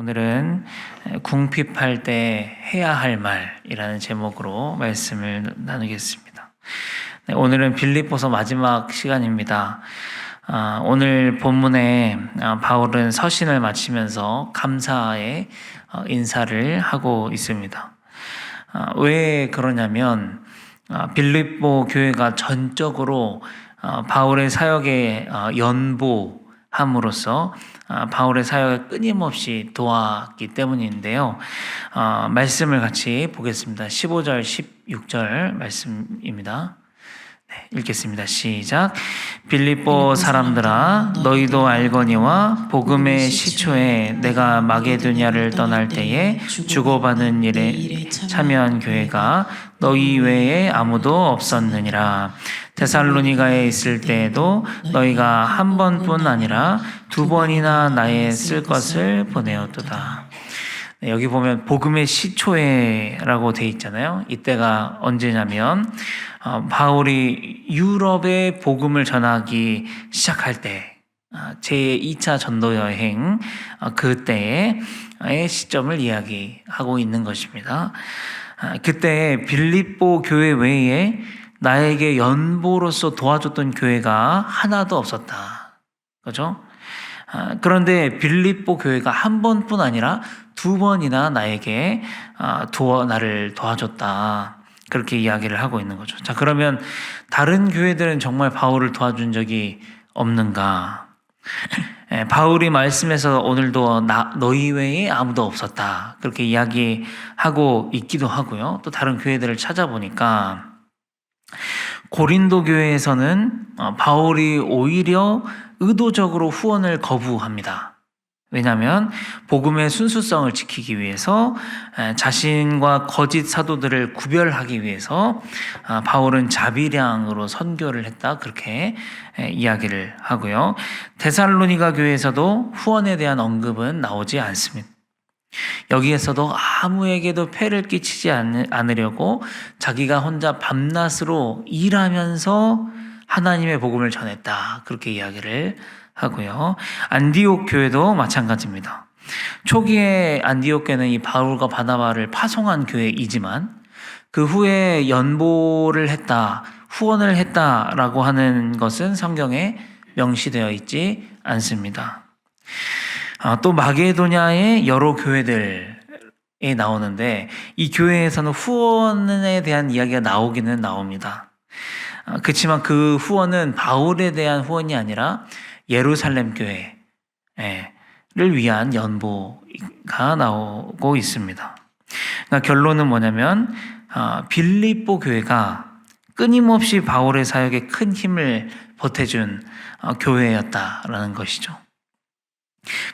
오늘은 궁핍할 때 해야 할 말이라는 제목으로 말씀을 나누겠습니다. 오늘은 빌립보서 마지막 시간입니다. 오늘 본문에 바울은 서신을 마치면서 감사의 인사를 하고 있습니다. 왜 그러냐면 빌립보 교회가 전적으로 바울의 사역에 연보함으로써 바울의 사역을 끊임없이 도왔기 때문인데요. 말씀을 같이 보겠습니다. 15절, 16절 말씀입니다. 읽겠습니다. 시작. 빌립보 사람들아, 너희도 알거니와 복음의 시초에 내가 마게도냐를 떠날 때에 주고받은 일에 참여한 교회가 너희 외에 아무도 없었느니라. 데살로니가에 있을 때에도 너희가 한 번뿐 아니라 두 번이나 나의 쓸 것을 보내었도다. 여기 보면 복음의 시초에라고 돼 있잖아요. 이때가 언제냐면 바울이 유럽에 복음을 전하기 시작할 때 제2차 전도 여행 그때의 시점을 이야기하고 있는 것입니다. 그때 빌립보 교회 외에 나에게 연보로서 도와줬던 교회가 하나도 없었다. 그죠? 그런데 빌립보 교회가 한 번뿐 아니라 두 번이나 나에게 나를 도와줬다. 그렇게 이야기를 하고 있는 거죠. 자, 그러면 다른 교회들은 정말 바울을 도와준 적이 없는가? 바울이 말씀에서 오늘도 너희 외에 아무도 없었다. 그렇게 이야기하고 있기도 하고요. 또 다른 교회들을 찾아보니까 고린도 교회에서는 바울이 오히려 의도적으로 후원을 거부합니다. 왜냐하면 복음의 순수성을 지키기 위해서 자신과 거짓 사도들을 구별하기 위해서 바울은 자비량으로 선교를 했다. 그렇게 이야기를 하고요. 데살로니가 교회에서도 후원에 대한 언급은 나오지 않습니다. 여기에서도 아무에게도 폐를 끼치지 않으려고 자기가 혼자 밤낮으로 일하면서 하나님의 복음을 전했다. 그렇게 이야기를 하고요. 안디옥 교회도 마찬가지입니다. 초기에 안디옥 교회는 이 바울과 바나바를 파송한 교회이지만 그 후에 연보를 했다, 후원을 했다라고 하는 것은 성경에 명시되어 있지 않습니다. 또 마게도냐의 여러 교회들에 나오는데 이 교회에서는 후원에 대한 이야기가 나오기는 나옵니다. 그렇지만 그 후원은 바울에 대한 후원이 아니라 예루살렘 교회를 위한 연보가 나오고 있습니다. 그러니까 결론은 뭐냐면 빌립보 교회가 끊임없이 바울의 사역에 큰 힘을 보태준 교회였다라는 것이죠.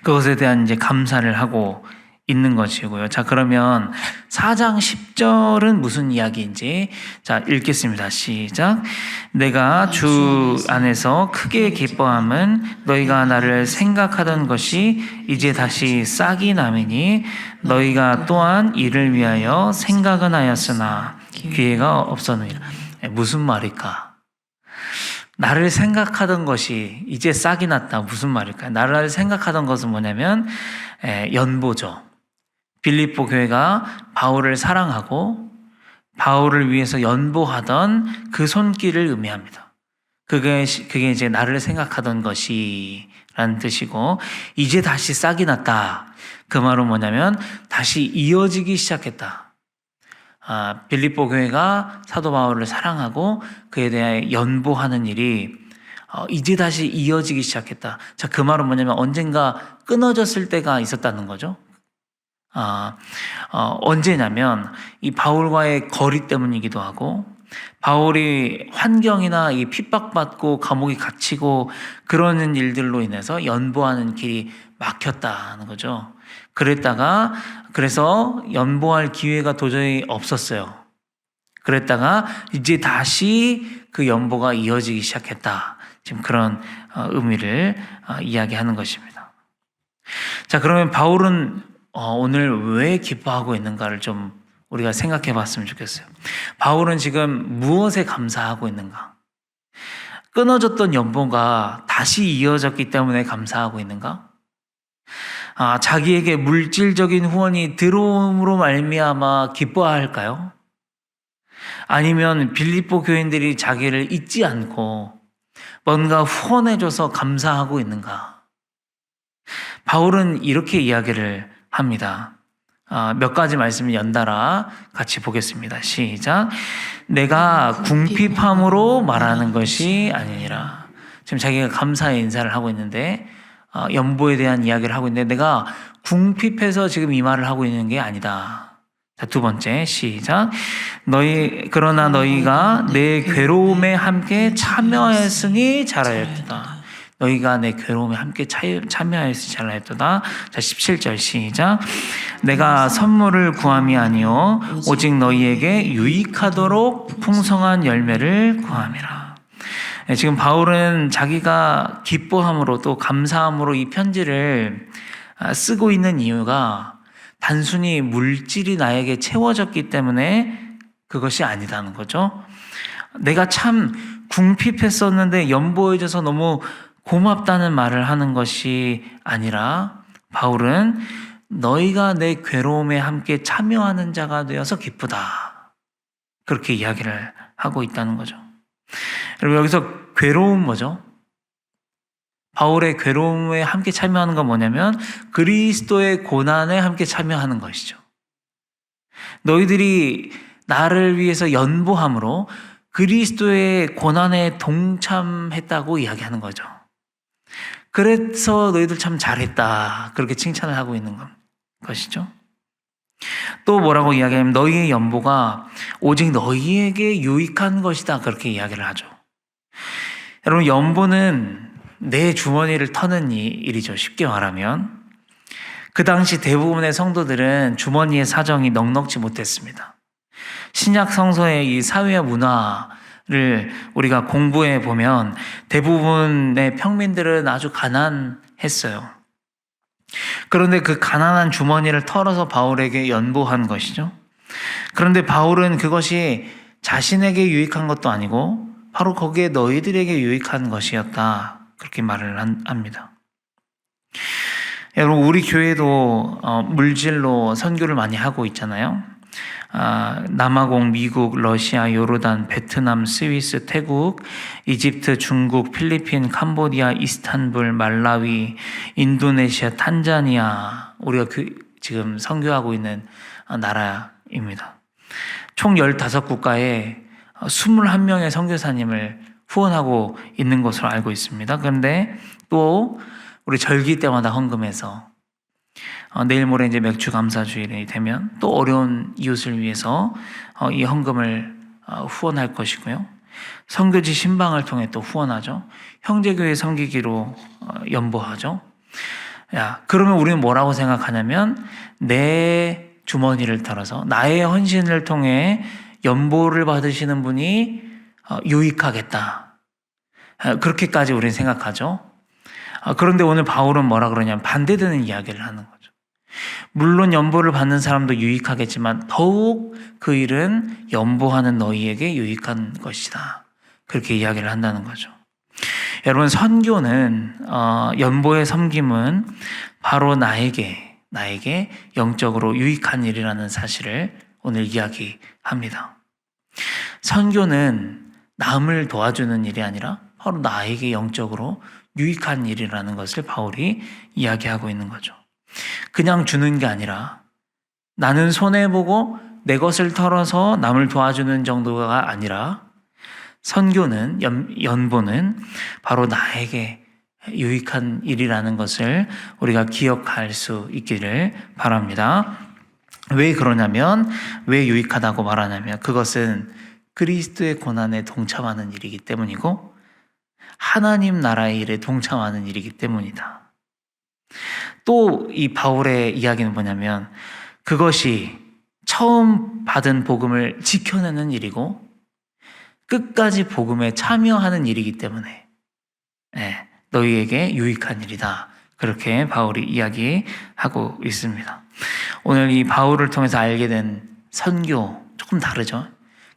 그것에 대한 이제 감사를 하고 있는 것이고요. 자, 그러면 4장 10절은 무슨 이야기인지 자, 읽겠습니다. 시작. 내가 주 안에서 크게 기뻐함은 너희가 나를 생각하던 것이 이제 다시 싹이 나매니 너희가 또한 이를 위하여 생각은 하였으나 기회가 없었느니라. 무슨 말일까? 나를 생각하던 것이 이제 싹이 났다. 무슨 말일까요? 나를 생각하던 것은 뭐냐면 연보죠. 빌립보 교회가 바울을 사랑하고 바울을 위해서 연보하던 그 손길을 의미합니다. 그게 이제 나를 생각하던 것이라는 뜻이고 이제 다시 싹이 났다. 그 말은 뭐냐면 다시 이어지기 시작했다. 빌립보 교회가 사도 바울을 사랑하고 그에 대해 연보하는 일이 이제 다시 이어지기 시작했다. 자, 그 말은 뭐냐면 언젠가 끊어졌을 때가 있었다는 거죠. 언제냐면 이 바울과의 거리 때문이기도 하고 바울이 환경이나 이 핍박받고 감옥에 갇히고 그러는 일들로 인해서 연보하는 길이 막혔다는 거죠. 그래서 연보할 기회가 도저히 없었어요. 그랬다가 이제 다시 그 연보가 이어지기 시작했다. 지금 그런 의미를 이야기하는 것입니다. 자, 그러면 바울은 오늘 왜 기뻐하고 있는가를 좀 우리가 생각해 봤으면 좋겠어요. 바울은 지금 무엇에 감사하고 있는가? 끊어졌던 연보가 다시 이어졌기 때문에 감사하고 있는가? 자기에게 물질적인 후원이 들어옴으로 말미암아 기뻐할까요? 아니면 빌립보 교인들이 자기를 잊지 않고 뭔가 후원해줘서 감사하고 있는가? 바울은 이렇게 이야기를 합니다. 몇 가지 말씀을 연달아 같이 보겠습니다. 시작. 내가 궁핍함으로 말하는 것이 아니니라. 지금 자기가 감사의 인사를 하고 있는데 연보에 대한 이야기를 하고 있는데 내가 궁핍해서 지금 이 말을 하고 있는 게 아니다. 자, 두 번째 시작. 그러나 너희가 내 괴로움에 함께 참여하였으니 잘하였도다. 너희가 내 괴로움에 함께 참여하였으니 잘하였도다. 자, 17절 시작. 내가 선물을 구함이 아니요 오직 너희에게 유익하도록 풍성한 열매를 구함이라. 지금 바울은 자기가 기뻐함으로 또 감사함으로 이 편지를 쓰고 있는 이유가 단순히 물질이 나에게 채워졌기 때문에 그것이 아니다는 거죠. 내가 참 궁핍했었는데 연보해줘서 너무 고맙다는 말을 하는 것이 아니라 바울은 너희가 내 괴로움에 함께 참여하는 자가 되어서 기쁘다. 그렇게 이야기를 하고 있다는 거죠. 여러분 여기서 괴로움 뭐죠? 바울의 괴로움에 함께 참여하는 건 뭐냐면 그리스도의 고난에 함께 참여하는 것이죠. 너희들이 나를 위해서 연보함으로 그리스도의 고난에 동참했다고 이야기하는 거죠. 그래서 너희들 참 잘했다. 그렇게 칭찬을 하고 있는 것이죠. 또 뭐라고 이야기하냐면 너희의 연보가 오직 너희에게 유익한 것이다. 그렇게 이야기를 하죠. 여러분 연보는 내 주머니를 터는 일이죠. 쉽게 말하면. 그 당시 대부분의 성도들은 주머니의 사정이 넉넉지 못했습니다. 신약 성서의 이 사회 문화를 우리가 공부해 보면 대부분의 평민들은 아주 가난했어요. 그런데 그 가난한 주머니를 털어서 바울에게 연보한 것이죠. 그런데 바울은 그것이 자신에게 유익한 것도 아니고 바로 거기에 너희들에게 유익한 것이었다. 그렇게 말을 합니다. 여러분 우리 교회도 물질로 선교를 많이 하고 있잖아요. 남아공, 미국, 러시아, 요르단, 베트남, 스위스, 태국, 이집트, 중국, 필리핀, 캄보디아, 이스탄불, 말라위, 인도네시아, 탄자니아 우리가 지금 선교하고 있는 나라입니다. 총 15국가에 21명의 선교사님을 후원하고 있는 것으로 알고 있습니다. 그런데 또 우리 절기 때마다 헌금해서 내일 모레 이제 맥주 감사 주일이 되면 또 어려운 이웃을 위해서 이 헌금을 후원할 것이고요. 선교지 신방을 통해 또 후원하죠. 형제교회 섬기기로 연보하죠. 그러면 우리는 뭐라고 생각하냐면 내 주머니를 털어서 나의 헌신을 통해 연보를 받으시는 분이 유익하겠다. 그렇게까지 우리는 생각하죠. 그런데 오늘 바울은 뭐라 그러냐면 반대되는 이야기를 하는 거죠. 물론 연보를 받는 사람도 유익하겠지만 더욱 그 일은 연보하는 너희에게 유익한 것이다. 그렇게 이야기를 한다는 거죠. 여러분 선교는 연보의 섬김은 바로 나에게 영적으로 유익한 일이라는 사실을 오늘 이야기합니다. 선교는 남을 도와주는 일이 아니라 바로 나에게 영적으로 유익한 일이라는 것을 바울이 이야기하고 있는 거죠. 그냥 주는 게 아니라 나는 손해보고 내 것을 털어서 남을 도와주는 정도가 아니라 선교는, 연보는 바로 나에게 유익한 일이라는 것을 우리가 기억할 수 있기를 바랍니다. 왜 그러냐면, 왜 유익하다고 말하냐면 그것은 그리스도의 고난에 동참하는 일이기 때문이고 하나님 나라의 일에 동참하는 일이기 때문이다. 또 이 바울의 이야기는 뭐냐면 그것이 처음 받은 복음을 지켜내는 일이고 끝까지 복음에 참여하는 일이기 때문에 너희에게 유익한 일이다. 그렇게 바울이 이야기하고 있습니다. 오늘 이 바울을 통해서 알게 된 선교 조금 다르죠.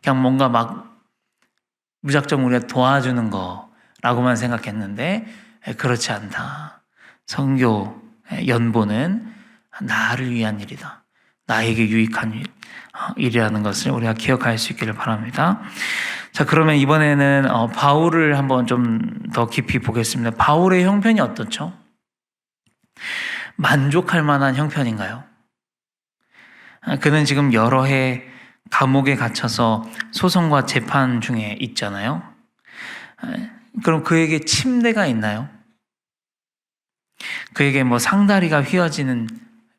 그냥 뭔가 막 무작정 우리가 도와주는 거라고만 생각했는데 그렇지 않다. 선교, 연보는 나를 위한 일이다. 나에게 유익한 일이라는 것을 우리가 기억할 수 있기를 바랍니다. 자, 그러면 이번에는 바울을 한번 좀 더 깊이 보겠습니다. 바울의 형편이 어떻죠? 만족할 만한 형편인가요? 그는 지금 여러 해 감옥에 갇혀서 소송과 재판 중에 있잖아요. 그럼 그에게 침대가 있나요? 그에게 상다리가 휘어지는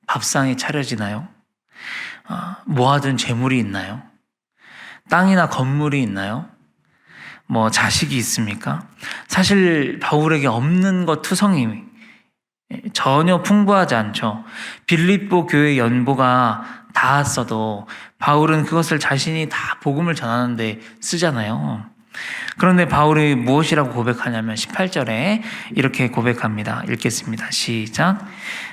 밥상이 차려지나요? 모아둔 재물이 있나요? 땅이나 건물이 있나요? 자식이 있습니까? 사실 바울에게 없는 것 투성이 전혀 풍부하지 않죠. 빌립보 교회 연보가 닿았어도 바울은 그것을 자신이 다 복음을 전하는데 쓰잖아요. 그런데 바울이 무엇이라고 고백하냐면 18절에 이렇게 고백합니다. 읽겠습니다. 시작.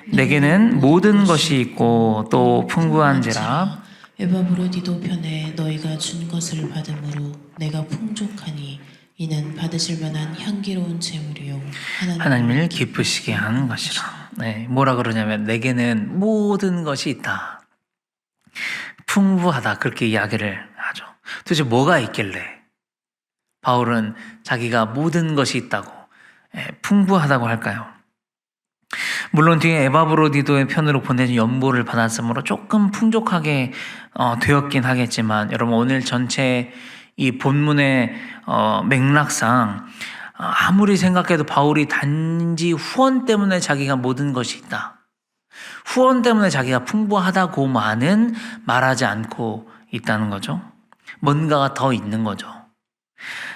내게는 모든 것이 있고 또 풍부한지라. 에바브로디도 편에 너희가 준 것을 받음으로 내가 풍족하니 이는 받으실 만한 향기로운 재물이요 하나님을 기쁘시게 하는 것이라. 뭐라 그러냐면 내게는 모든 것이 있다. 풍부하다, 그렇게 이야기를 하죠. 도대체 뭐가 있길래 바울은 자기가 모든 것이 있다고 풍부하다고 할까요? 물론 뒤에 에바브로디도의 편으로 보내준 연보를 받았으므로 조금 풍족하게 되었긴 하겠지만, 여러분 오늘 전체 이 본문의 맥락상 아무리 생각해도 바울이 단지 후원 때문에 자기가 모든 것이 있다, 후원 때문에 자기가 풍부하다고만은 말하지 않고 있다는 거죠. 뭔가가 더 있는 거죠.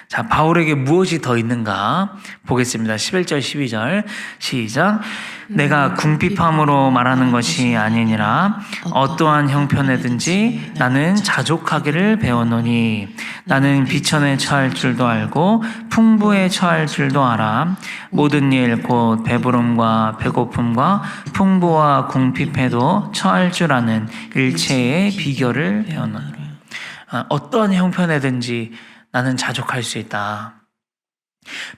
자, 바울에게 무엇이 더 있는가 보겠습니다. 11절 12절 시작. 내가 궁핍함으로 말하는 것이 아니니라. 어떠한 형편에든지 나는 자족하기를 배웠노니 나는 비천에 처할 줄도 알고 풍부에 처할 줄도 알아. 모든 일 곧 배부름과 배고픔과 풍부와 궁핍에도 처할 줄 아는 일체의 비결을 배웠노니. 어떠한 형편에든지 나는 자족할 수 있다.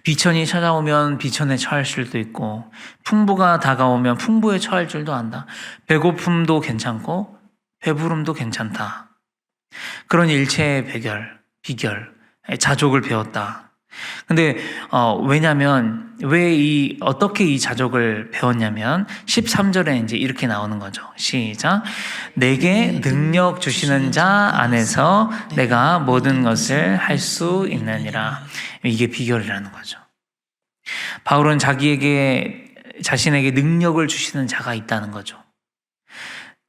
비천이 찾아오면 비천에 처할 수도 있고, 풍부가 다가오면 풍부에 처할 줄도 안다. 배고픔도 괜찮고 배부름도 괜찮다. 그런 일체의 비결, 자족을 배웠다. 근데 왜냐면 어떻게 이 자족을 배웠냐면 13절에 이제 이렇게 나오는 거죠. 시작. 내게 능력 주시는 자 안에서 내가 모든 것을 할 수 있느니라. 이게 비결이라는 거죠. 바울은 자신에게 능력을 주시는 자가 있다는 거죠.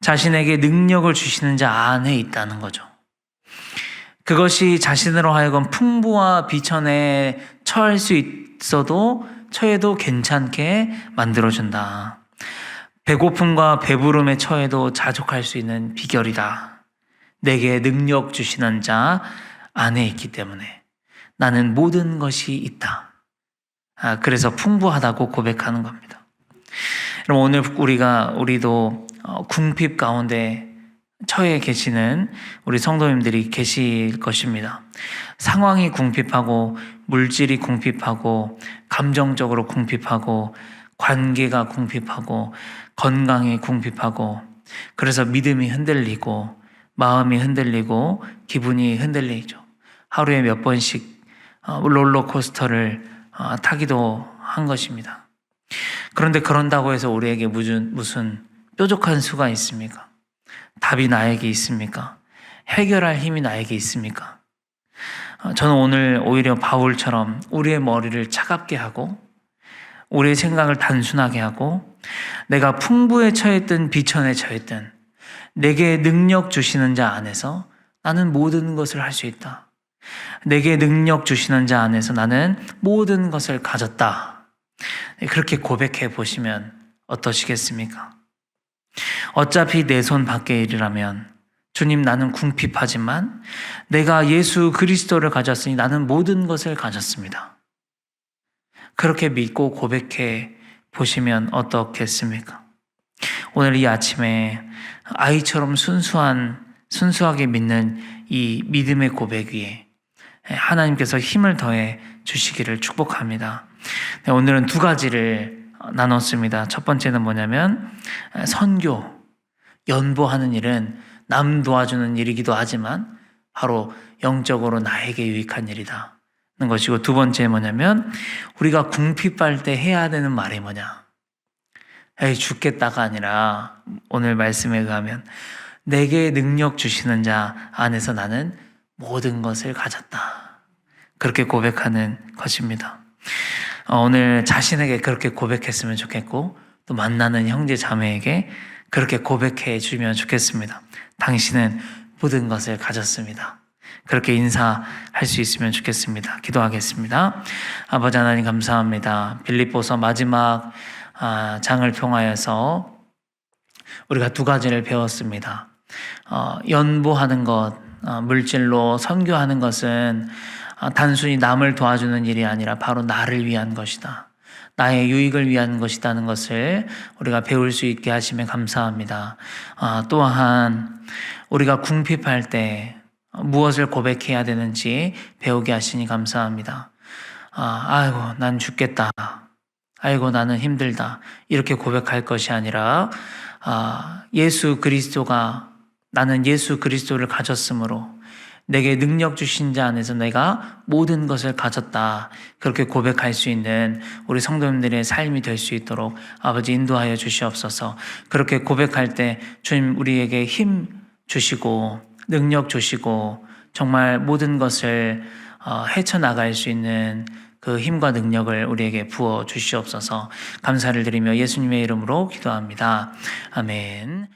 자신에게 능력을 주시는 자 안에 있다는 거죠. 그것이 자신으로 하여금 풍부와 비천에 처할 수 있어도 처해도 괜찮게 만들어준다. 배고픔과 배부름에 처해도 자족할 수 있는 비결이다. 내게 능력 주시는 자 안에 있기 때문에 나는 모든 것이 있다. 그래서 풍부하다고 고백하는 겁니다. 그럼 오늘 우리도 궁핍 가운데 처해 계시는 우리 성도님들이 계실 것입니다. 상황이 궁핍하고 물질이 궁핍하고 감정적으로 궁핍하고 관계가 궁핍하고 건강이 궁핍하고, 그래서 믿음이 흔들리고 마음이 흔들리고 기분이 흔들리죠. 하루에 몇 번씩 롤러코스터를 타기도 한 것입니다. 그런데 그런다고 해서 우리에게 무슨 뾰족한 수가 있습니까? 답이 나에게 있습니까? 해결할 힘이 나에게 있습니까? 저는 오늘 오히려 바울처럼 우리의 머리를 차갑게 하고 우리의 생각을 단순하게 하고, 내가 풍부에 처했든 비천에 처했든 내게 능력 주시는 자 안에서 나는 모든 것을 할 수 있다. 내게 능력 주시는 자 안에서 나는 모든 것을 가졌다. 그렇게 고백해 보시면 어떠시겠습니까? 어차피 내 손 밖의 일이라면, 주님 나는 궁핍하지만 내가 예수 그리스도를 가졌으니 나는 모든 것을 가졌습니다. 그렇게 믿고 고백해 보시면 어떻겠습니까? 오늘 이 아침에 아이처럼 순수하게 믿는 이 믿음의 고백 위에 하나님께서 힘을 더해 주시기를 축복합니다. 오늘은 두 가지를 나눴습니다. 첫 번째는 뭐냐면 선교, 연보하는 일은 남 도와주는 일이기도 하지만 바로 영적으로 나에게 유익한 일이다 는 것이고, 두 번째 뭐냐면 우리가 궁핍할 때 해야 되는 말이 뭐냐, 에이 죽겠다가 아니라 오늘 말씀에 의하면 내게 능력 주시는 자 안에서 나는 모든 것을 가졌다, 그렇게 고백하는 것입니다. 오늘 자신에게 그렇게 고백했으면 좋겠고, 또 만나는 형제 자매에게 그렇게 고백해 주면 좋겠습니다. 당신은 모든 것을 가졌습니다. 그렇게 인사할 수 있으면 좋겠습니다. 기도하겠습니다. 아버지 하나님 감사합니다. 빌립보서 마지막 장을 통하여서 우리가 두 가지를 배웠습니다. 연보하는 것, 물질로 선교하는 것은 단순히 남을 도와주는 일이 아니라 바로 나를 위한 것이다, 나의 유익을 위한 것이라는 것을 우리가 배울 수 있게 하시면 감사합니다. 또한 우리가 궁핍할 때 무엇을 고백해야 되는지 배우게 하시니 감사합니다. 아이고 난 죽겠다, 아이고 나는 힘들다, 이렇게 고백할 것이 아니라 예수 그리스도가, 나는 예수 그리스도를 가졌으므로 내게 능력 주신 자 안에서 내가 모든 것을 가졌다, 그렇게 고백할 수 있는 우리 성도님들의 삶이 될 수 있도록 아버지 인도하여 주시옵소서. 그렇게 고백할 때 주님 우리에게 힘 주시고 능력 주시고 정말 모든 것을 헤쳐나갈 수 있는 그 힘과 능력을 우리에게 부어 주시옵소서. 감사를 드리며 예수님의 이름으로 기도합니다. 아멘.